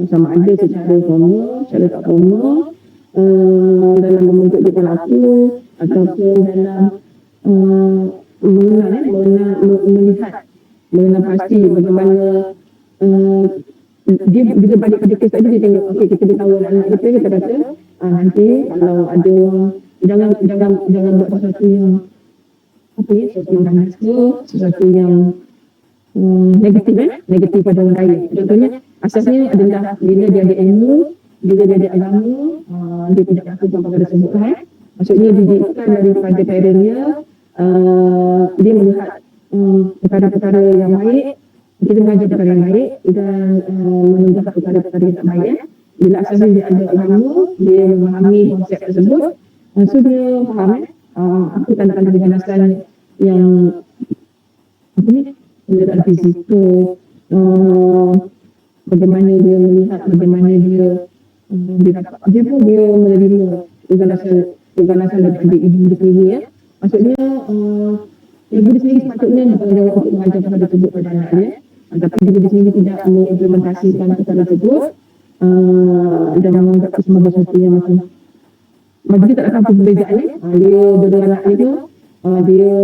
sama ada secara formal, secara tak formal, dalam membentuk dia pelaku ataupun dalam melihat pasti bagaimana dia juga balik pada kes tadi, dia tengok okey kita tahu anak kita kata nanti kalau ada jangan buat sesuatu yang sesuatu yang ganas ke, sesuatu yang negatif pada orang lain. Contohnya asasnya adalah bila dia ada ilmu, bila dia ada agama, dia tidak lakukan perkara tersebut kan. Maksudnya didikan daripada parentnya, dia melihat perkara-perkara yang baik, kita mengajar perkara yang baik dan menegakkan perkara-perkara yang tak baik. Bila asasnya dia ada agama, dia memahami konsep tersebut, so dia faham apa tanda-tanda keganasan yang pendekaan fizikal, bagaimana dia melihat, bagaimana dia dapat, dia menerima keganasan daripada ibu dia sendiri ya. Maksudnya ibu dia sendiri sepatutnya bertanggungjawab untuk mengajar perkara tersebut pada anak dia, tapi ibu dia sendiri tidak mengimplementasikan perkara tersebut dan menganggap itu sebagai sesuatu yang macam dia tak akan perbezaan ni. Dia dua anak dia dia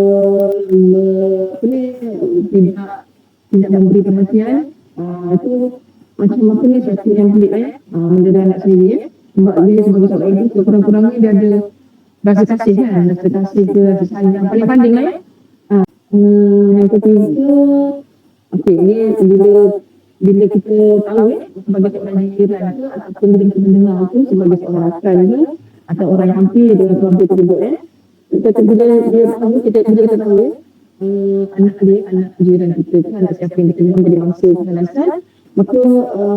tidak memberi perhatian, itu macam sesuatu yang pelik lah ya, mendidik anak sendiri ya. Sebab dia sebagai seorang ibu, sekurang-kurangnya dia ada rasa kasih kan, rasa kasih ke, rasa sayang paling penting lah ya. Yang ketiga, ni bila kita tahu ya, sebagai seorang jiran ke ataupun bila kita mendengar tu sebagai seorang rakan ke atau orang yang hampir dengan keluarga tersebut ya, bila dia tahu, kita tahu anak jiran kita kan, anak siapa yang kita memang jadi mangsa keganasan, maka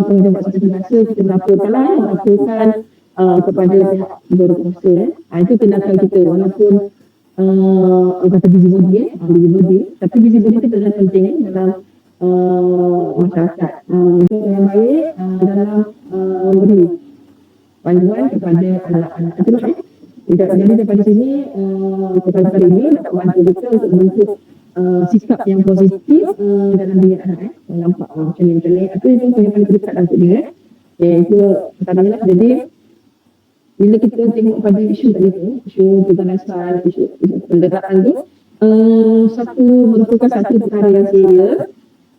kalau buat satu biasa kita melaporkan kepada pihak berkuasa itu tindakan kita walaupun kata busybody tapi busybody itu adalah penting dalam masyarakat yang baik dalam memberi panduan kepada anak-anak itu lah. Jadi daripada sini perkara ini dapat membantu kita untuk membentuk sikap yang positif dalam diri anak nampak macam ni itu yang paling dekat dalam dia iaitu pertamanya lah. Jadi bila kita tengok pada isu tadi tu, isu keganasan, isu penderaan tu merupakan satu perkara yang serius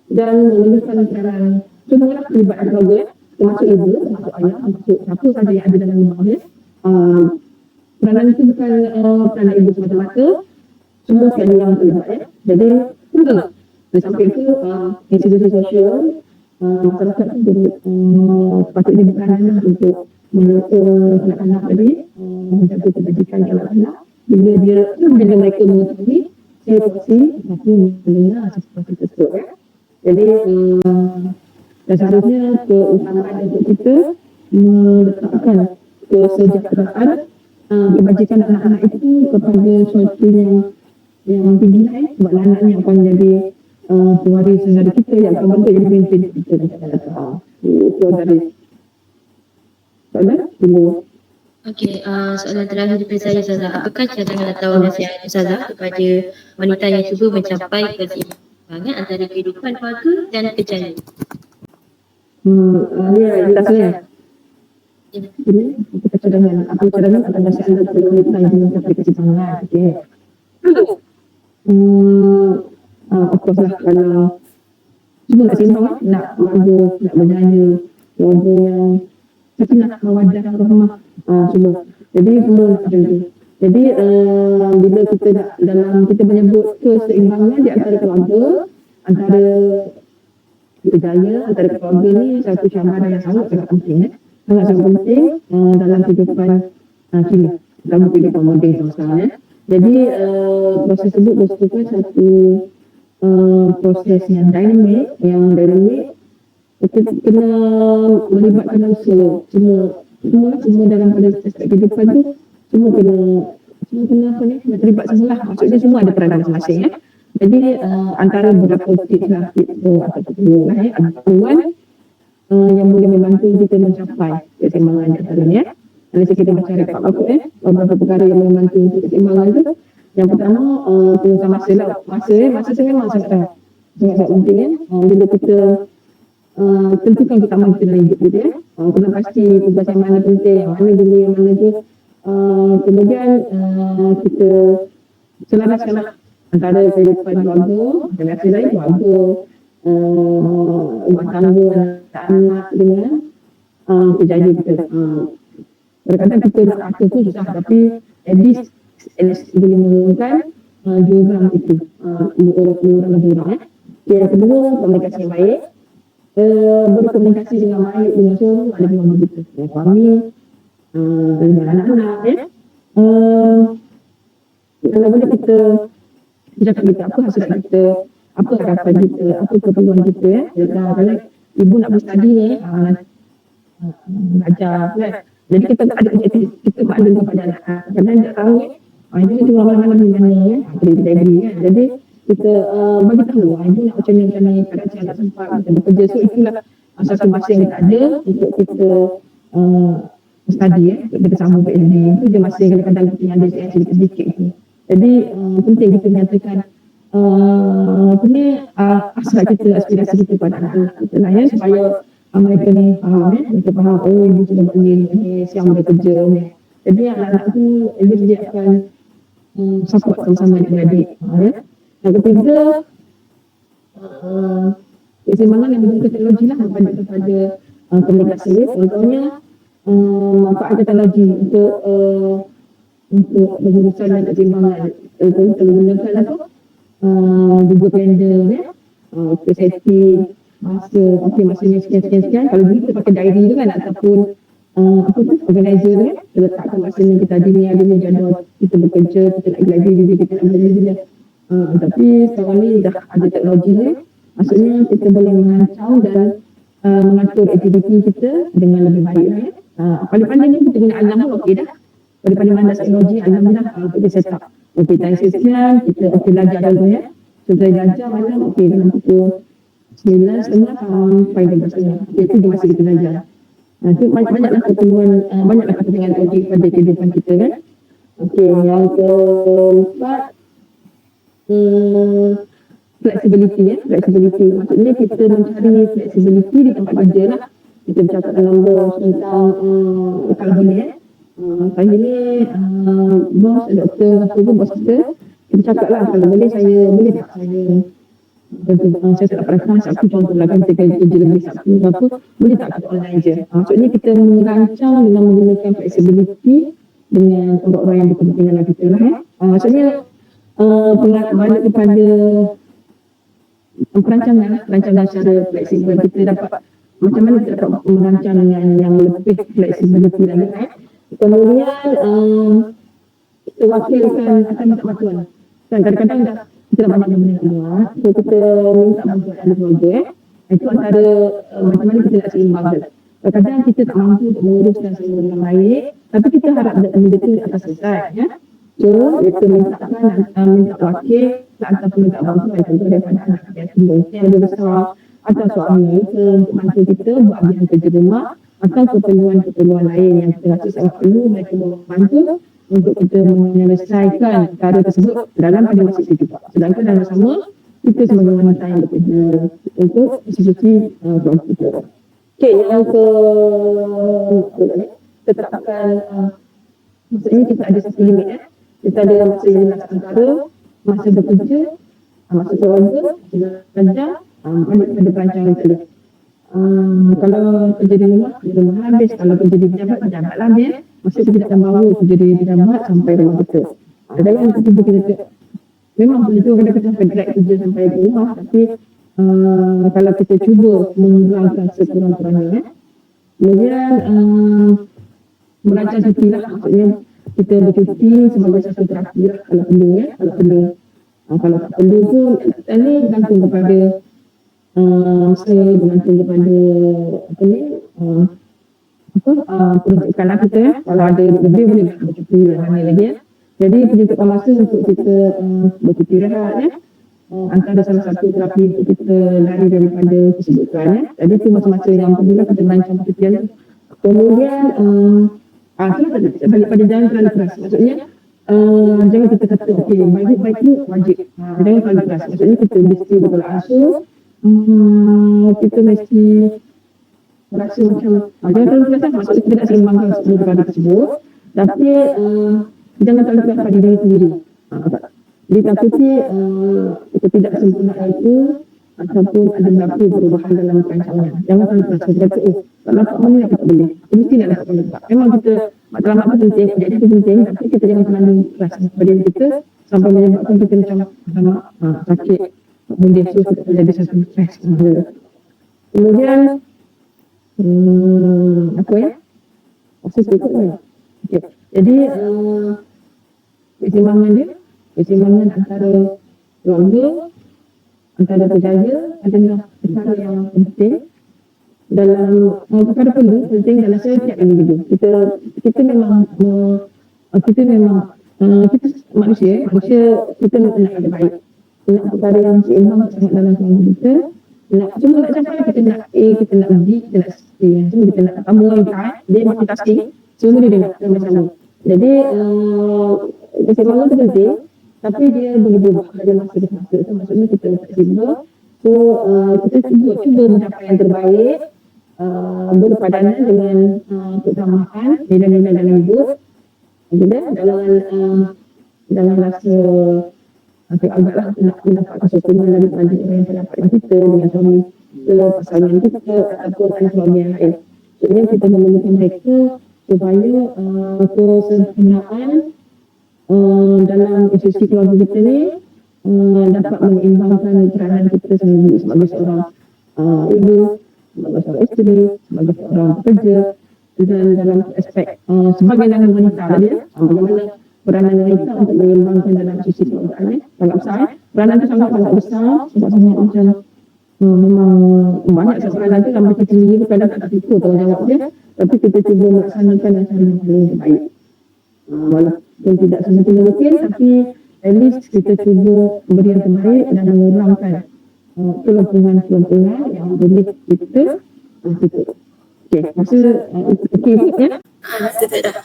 dan memerlukan peranan semua terlibat keluarga termasuk ibu, termasuk ayah, termasuk siapa sahaja yang ada dalam rumah dia. Peranan itu bukan peranan ibu semata-mata, semua sekali yang terlibat ya. Jadi sampai itu institusi sosial masyarakat tu jadi patutnya berperanan untuk menjaga anak-anak tadi, menjaga kebajikan anak-anak bila mereka mengetahui situasi tapi mendengar sesuatu tersebut ya. Jadi dan seharusnya keutamaan untuk kita meletakkan kesejahteraan kebajikan anak-anak itu kepada sesuatu yang tinggi lah sebab anak-anak akan jadi pewaris negara kita yang akan bentuk jadi pemimpin kita dan akan itu dari soalan dulu. Okey, soalan terakhir daripada saya Ustazah. Apakah cadangan atau nasihat Ustazah kepada wanita yang cuba mencapai keseimbangan antara kehidupan keluarga dan kerjaya? Ya, saya. Ini kita cadangan. Apa cadangan atau nasihat anda kepada wanita yang ingin mencapai keseimbangan? Okey. Of course lah, kalau cuba nak seimbang nak berjaya, nak berjaya keluarga yang sakinah mawaddah rahmah semua. Jadi semua nak macam tu. Jadi bila kita dalam kita menyebut keseimbangan di antara keluarga, antara berjaya, antara keluarga ni satu cabaran yang sangat penting sangat penting dalam kehidupan kita, dalam kehidupan moden sekarang. Jadi proses tersebut merupakan satu proses yang dynamic, kita kena melibatkan unsur semua dalam pada aspek kehidupan tu, semua kena apa ni, kena terlibat semua lah. Maksudnya semua ada peranan masing-masing Jadi antara beberapa tips lah atau perluan yang boleh membantu kita mencapai keseimbangan di antaranya. Nanti kita baca rekap aku beberapa perkara yang membantu untuk keseimbangan tu. Yang pertama, pengurusan masa lah. Masa tu memang sangat penting bila kita tentukan kita amal kita dalam hidup kita kena pasti tugas yang mana penting, yang mana dulu, yang mana tu. Kemudian kita selaraskan antara kehidupan keluarga dan biasa lain keluarga, rumah tangga, anak dengan kerjaya kita. Kadang-kadang kita nak kata pun susah, tapi at least boleh menurunkan jurang itu, menurunkan jurang. Yang kedua, komunikasi yang baik. Berkomunikasi dengan baik dengan semua ada keluarga kita, dengan suami, dengan anak-anak. Kalau boleh kita cakap kita apa hasrat kita, apa harapan kita, apa keperluan kita. Kalau ibu nak berstudy ni, belajar kan. Jadi kita tak ada objektif, kita maklum kepada anak. Kadang tak tahu itu cuma malam-malam di mana jadi kan. Jadi kita bagi tahu ibu nak macam ni, kadang saya tak sempat kita bekerja. So itulah satu masa yang kita ada untuk kita study kita sambung PhD. Itu je masa yang kadang-kadang kita ada sedikit-sedikit tu. Jadi penting kita menyatakan hasrat kita, aspirasi kita pada anak-anak kita lah supaya mereka ni faham mereka faham ibu sudah buat ni, siang boleh kerja ni. Jadi anak-anak tu dia akan support sama-sama adik-adik. Yang ketiga, keseimbangan yang menggunakan teknologi lah kepada komunikasi. Contohnya manfaat teknologi untuk berurusan dan keseimbangan. Kita menggunakan Google Calendar kita setting masanya sekian. Kalau dulu kita pakai diary tu kan, ataupun organizer tu kan, kita letakkan masanya kita ada ni jadual kita bekerja, kita nak library, kita nak belajar. Tapi sekarang ni dah ada teknologi ni, maksudnya kita boleh merancang dan mengatur aktiviti kita dengan lebih baik paling-paling kita guna alarm pun okey dah. Paling-paling mana teknologi alarm dah untuk dia set up. Okey, time sekian kita belajar dulu Setelah belajar malam dalam pukul 9:30 sampai 12:30. Itu dia masih kita belajar. Itu banyaklah kepentingan teknologi pada kehidupan kita kan. Okey, yang keempat, flexibility. Maksudnya kita mencari flexibility di tempat kerja lah. Kita bercakap dengan bos tentang kalau boleh saya ni bos, doktor atau bos kita cakap lah kalau boleh boleh tak saya tak perasan Sabtu contohlah kan kita kerja lebih Sabtu apa, boleh tak kita online je. Maksudnya kita merancang dengan menggunakan flexibility dengan orang-orang yang berkepentingan dengan kita lah maksudnya balik kepada perancangan secara fleksibel. Kita dapat macam mana kita dapat merancang yang lebih fleksibiliti lagi kemudian kita wakilkan akan minta bantuan. Kadang-kadang kita dah banyak yang boleh nak buat, so kita minta bantuan ahli keluarga itu antara macam mana kita nak seimbang. Kadang-kadang kita tak mampu untuk menguruskan semua dengan baik, tapi kita harap benda tu akan selesai so kita minta wakil ataupun minta bantuan contoh daripada anak yang lebih besar atau suami untuk bantu kita buat bahagian kerja rumah atau keperluan lain yang kita rasa sangat perlu mereka membantu untuk kita menyelesaikan perkara tersebut dalam pada masa itu juga. Sedangkan dalam sama kita sebagai wanita yang bekerja untuk institusi keluarga kita. Okey, yang tetapkan maksudnya kita ada satu limit kita ada masa 15 antara masa bekerja, masa keluarga, belajar, balik pada perancangan tadi. Kalau kerja di rumah habis, kalau kerja di pejabat lah habis. Masih kita tidak akan bawa kerja di pejabat sampai rumah kita. Dalam kita memang begitu kita sampai drag kerja sampai ke rumah, tapi kalau kita cuba mengurangkan sekurang-kurangnya, kemudian belajar cuti lah, maksudnya kita bercuti sebagai satu terapi lah kalau perlu ya, kalau perlu. Kalau tak perlu pun ini bergantung kepada saya, bergantung kepada apa ni peruntukan lah kita ya. Kalau ada lebih boleh nak bercuti mana lagi ya. Jadi penuntukan masa untuk kita bercuti rehat ya, antara salah satu terapi untuk kita lari daripada kesibukan ya. Jadi itu masa-masa yang perlulah kita merancang percutian tu. Kemudian kita balik pada jangan terlalu keras, maksudnya jangan kita kata okey baik tu wajib, jangan terlalu keras, maksudnya kita mesti betul asuh, kita mesti merasa macam jangan terlalu keras lah, maksudnya kita nak seimbangkan semua perkara tersebut, tapi jangan terlalu keras pada diri sendiri. Ditakuti kita tidak sempurna itu ataupun ada berapa perubahan dalam perancangan. Jangan terlalu keras, kita kata tak dapat mana yang kita boleh, mesti nak dapat mana. Memang kita matlamat itu penting, jadi itu penting, tapi kita jangan terlalu keras pada diri kita sampai menyebabkan kita macam sakit boleh, so kita menjadi satu stres. Kemudian apa ya, proses berikutnya. Okay. Jadi keseimbangan antara keluarga, antara kerjaya adalah perkara yang penting dalam perkara penting dalam setiap individu. Kita memang kita manusia kita nak ada baik, nak perkara yang seimbang sangat dalam kehidupan kita, cuma nak capai kita nak A, kita nak B, kita nak C, cuma kita nak tambah orang dia multitasking, semua dia nak sama-sama. Jadi keseimbangan itu penting, tapi dia boleh berubah pada masa ke masa. So, maksudnya kita fleksibel. So kita cuba mencapai yang terbaik, berpadanan dengan keutamakan nilai-nilai dalam hidup, dalam rasa agaklah nak mendapatkan sokongan daripada orang yang terdapat dengan kita, dengan suami kita, pasangan kita ataupun anak suami yang lain. Maksudnya kita memerlukan mereka supaya kesempurnaan dalam institusi keluarga kita ni dapat menyeimbangkan peranan kita sendiri sebagai seorang ibu, sebagai seorang isteri, sebagai seorang pekerja, dan dalam aspek sebagai wanita tadi ya, bagaimana peranan wanita untuk menyeimbangkan dalam institusi keluarga ni sangat besar. Peranan tu sangat-sangat besar, sangat-sangat macam memang banyak peranan tu sampai kita sendiri kadang tak fikir tanggungjawab dia, tapi kita cuba melaksanakan dengan cara yang paling terbaik. Walaupun tidak semestinya mungkin, tapi at least kita cuba beri yang terbaik dan mengurangkan kelompokan yang boleh kita tutup. Okey, masa okey ya. Masa tak dah.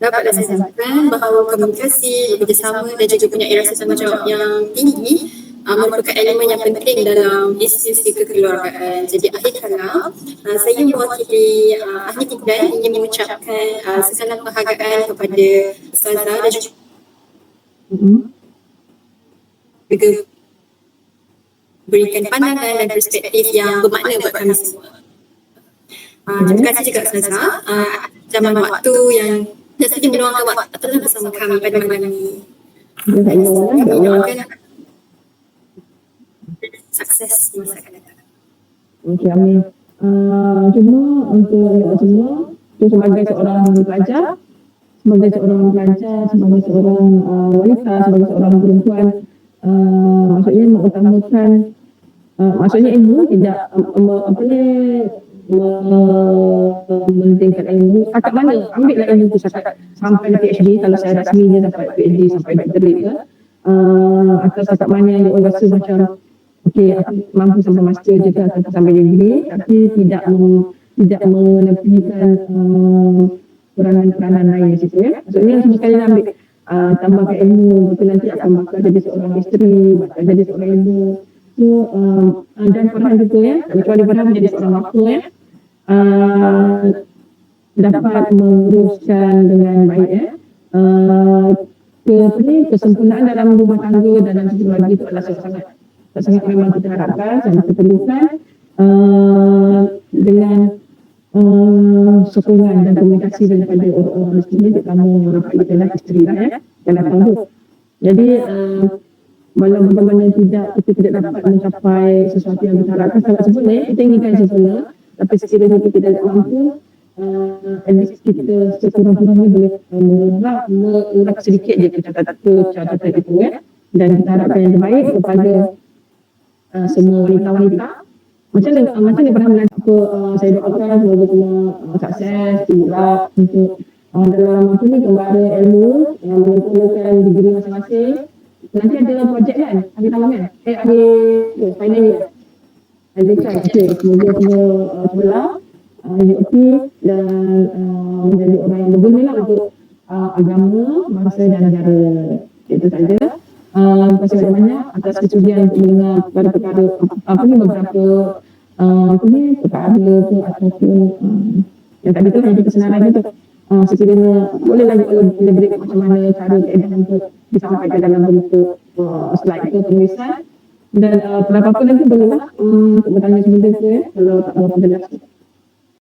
Dapatlah saya sampaikan bahawa komunikasi, bekerjasama dan juga punya rasa tanggungjawab yang tinggi merupakan elemen yang penting dalam institusi kekeluargaan. Jadi akhir kala, saya mewakili ahli Tidai ingin mengucapkan sesalam penghargaan kepada Ustazah dan juga berikan pandangan dan perspektif yang bermakna buat kami semua. Terima kasih juga Ustazah zaman waktu yang dan sedia meluangkan waktu telah bersama kami pada malam ini. Kami doakan sukses di masa akan datang. Okey, amin. Cuma untuk semua, sebagai seorang pelajar, sebagai seorang wanita, sebagai seorang perempuan, maksudnya mengutamakan, maksudnya ilmu tidak mementingkan ilmu. Setakat mana? Ambillah ilmu tu setakat sampai PhD, kalau saya rasminya sampai PhD, sampai doktorate ke. Atau setakat mana yang orang rasa macam okey, aku mampu sampai master je kan, atau sampai degree, tapi tidak menepikan peranan-peranan lain di situ ya. Maksudnya sekali ambil tambahkan ilmu, betul nanti akan bakal jadi seorang isteri, bakal jadi seorang ibu. So dan Farhan juga ya, kecuali Farhan menjadi seorang bapa ya, dapat menguruskan dengan baik ya. Kesempurnaan dalam rumah tangga, dalam keluarga itu adalah sangat memang kita harapkan, sangat kita perlukan. dengan sokongan dan komunikasi daripada orang-orang di sini, terutama rapat kita lah, isteri lah yang datang tu. Jadi walau bagaimana kita tidak dapat mencapai sesuatu yang kita harapkan sangat sempurna, kita inginkan sempurna, tapi sekiranya kita tidak mampu, at least kita sekurang-kurangnya boleh mengurang sedikit je catatan itu dan kita harapkan yang terbaik kepada semua wanita-wanita. Macam mana pernah melihat apa, saya doakan semoga semua sukses, timbulah untuk dalam apa ni, kembara ilmu yang menyempurnakan degree masing-masing. Nanti ada projek kan, akhir tahun kan? Final year. Ada kan, semoga semua sebelah UP dan menjadi orang yang berguna lah untuk agama, bangsa dan negara. Itu saja. Terima kasih banyak atas kesudian untuk mendengar perkara beberapa perkara tu ataupun yang tadi tu yang kita senarai tu. Sekiranya boleh lagi elaborate macam mana cara keadaan untuk disampaikan dalam bentuk slide ke penulisan, dan kalau apa-apa lagi bolehlah untuk bertanya sebenda tu kalau tak berapa jelas.